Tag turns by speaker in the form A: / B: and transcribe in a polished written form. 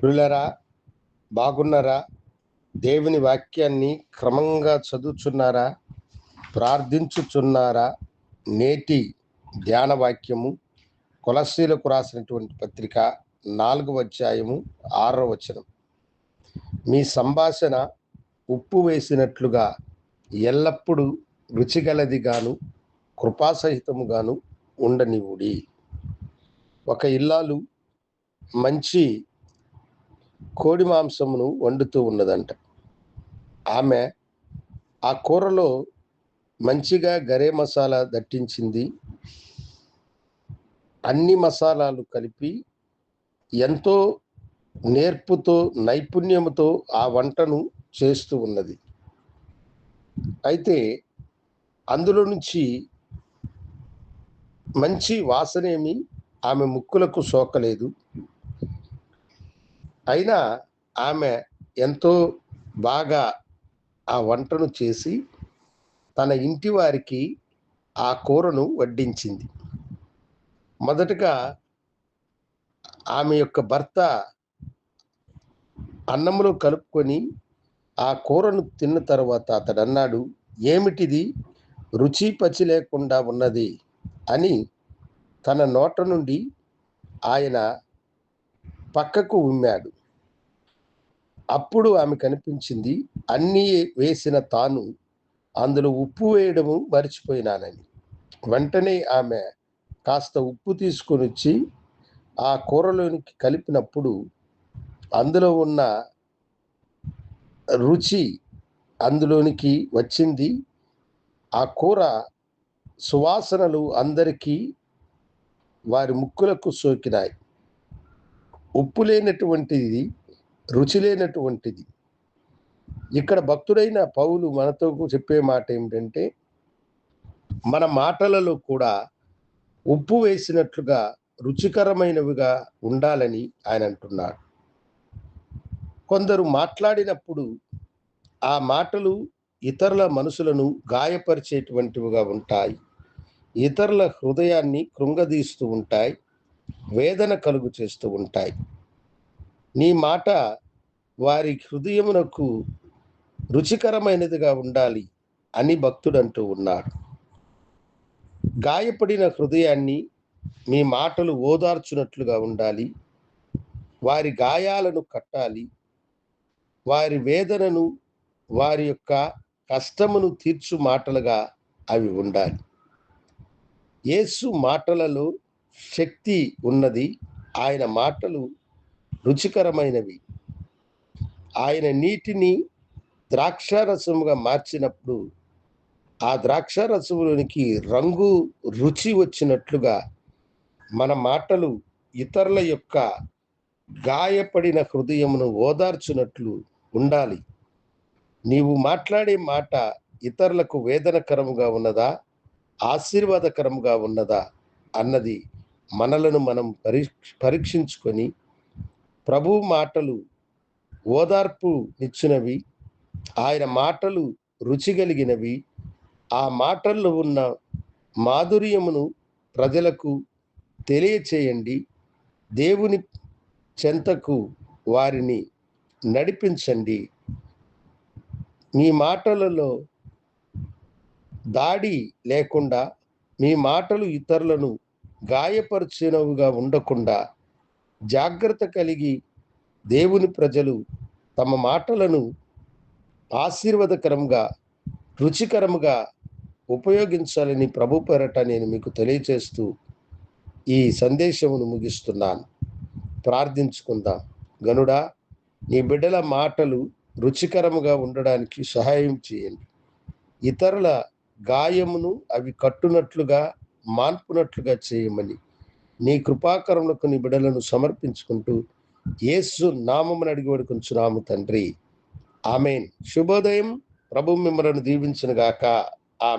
A: ప్రియులారా, బాగున్నారా? దేవుని వాక్యాన్ని క్రమంగా చదువుచున్నారా? ప్రార్థించుచున్నారా? నేటి ధ్యాన వాక్యము కొలస్సీలకు రాసినటువంటి పత్రిక 4వ అధ్యాయము 6వ వచనం. మీ సంభాషణ ఉప్పు వేసినట్లుగా ఎల్లప్పుడూ రుచిగలదిగాను కృపాసహితముగాను ఉండనివుడి. ఒక ఇల్లాలు మంచి కోడి మాంసమును వండుతూ ఉన్నదంట. ఆమె ఆ కూరలో మంచిగా గరే మసాలా దట్టించింది. అన్ని మసాలాలు కలిపి ఎంతో నేర్పుతో నైపుణ్యముతో ఆ వంటను చేస్తూ ఉన్నది. అయితే అందులో నుంచి మంచి వాసనేమి ఆమె ముక్కులకు సోకలేదు. అయినా ఆమె ఎంతో బాగా ఆ వంటను చేసి తన ఇంటి వారికి ఆ కూరను వడ్డించింది. మొదటగా ఆమె యొక్క భర్త అన్నంలో కలుపుకొని ఆ కూరను తిన్న తర్వాత అతడు అన్నాడు, ఏమిటిది, రుచి పచి లేకుండా ఉన్నది అని తన నోట నుండి ఆయన పక్కకు ఉమ్మాడు. అప్పుడు ఆమె కనిపించింది, అన్నీ వేసిన తాను అందులో ఉప్పు వేయడము మర్చిపోయినానని. వెంటనే ఆమె కాస్త ఉప్పు తీసుకొని వచ్చి ఆ కూరలోనికి కలిపినప్పుడు అందులో ఉన్న రుచి అందులోనికి వచ్చింది. ఆ కూర సువాసనలు అందరికీ వారి ముక్కులకు సోకినాయి. ఉప్పు లేనటువంటిది, రుచి లేనటువంటిది. ఇక్కడ భక్తుడైన పౌలు మనతో చెప్పే మాట ఏమిటంటే, మన మాటలలో కూడా ఉప్పు వేసినట్లుగా రుచికరమైనవిగా ఉండాలని ఆయన అంటున్నాడు. కొందరు మాట్లాడినప్పుడు ఆ మాటలు ఇతరుల మనసులను గాయపరిచేటువంటివిగా ఉంటాయి. ఇతరుల హృదయాన్ని కృంగదీస్తూ ఉంటాయి, వేదన కలుగు చేస్తూ ఉంటాయి. నీ మాట వారి హృదయమునకు రుచికరమైనదిగా ఉండాలి అని భక్తుడు అంటూ ఉన్నాడు. గాయపడిన హృదయాన్ని మీ మాటలు ఓదార్చున్నట్లుగా ఉండాలి. వారి గాయాలను కట్టాలి. వారి వేదనను, వారి యొక్క కష్టమును తీర్చు మాటలుగా అవి ఉండాలి. యేసు మాటలలో శక్తి ఉన్నది. ఆయన మాటలు రుచికరమైనవి. ఆయన నీటిని ద్రాక్షారసముగా మార్చినప్పుడు ఆ ద్రాక్షారసములోనికి రంగు, రుచి వచ్చినట్లుగా మన మాటలు ఇతరుల యొక్క గాయపడిన హృదయమును ఓదార్చున్నట్లు ఉండాలి. నీవు మాట్లాడే మాట ఇతరులకు వేదనకరముగా ఉన్నదా, ఆశీర్వాదకరముగా ఉన్నదా అన్నది మనలను మనం పరీక్షించుకొని, ప్రభువు మాటలు ఓదార్పు నిచ్చినవి, ఆయన మాటలు రుచి కలిగినవి, ఆ మాటల్లో ఉన్న మాధుర్యమును ప్రజలకు తెలియచేయండి. దేవుని చెంతకు వారిని నడిపించండి. మీ మాటలలో దాడి లేకుండా, మీ మాటలు ఇతరులను గాయపరిచినవిగా ఉండకుండా జాగ్రత్త కలిగి దేవుని ప్రజలు తమ మాటలను ఆశీర్వాదకరంగా, రుచికరముగా ఉపయోగించాలని ప్రభు పేరట నేను మీకు తెలియచేస్తూ ఈ సందేశమును ముగిస్తున్నాను. ప్రార్థించుకుందాం. గనుడా, నీ బిడ్డల మాటలు రుచికరముగా ఉండడానికి సహాయం చేయండి. ఇతరుల గాయమును అవి కట్టునట్లుగా, మాన్పునట్లుగా చేయమని నీ కృపాకరములకు నీ బిడ్డలను సమర్పించుకుంటూ యేసు నామమున అడిగి వేడుకొంచున్నాము తండ్రి. ఆమేన్. శుభోదయం. ప్రభు మిమ్మలను దీవించును గాక. ఆమేన్.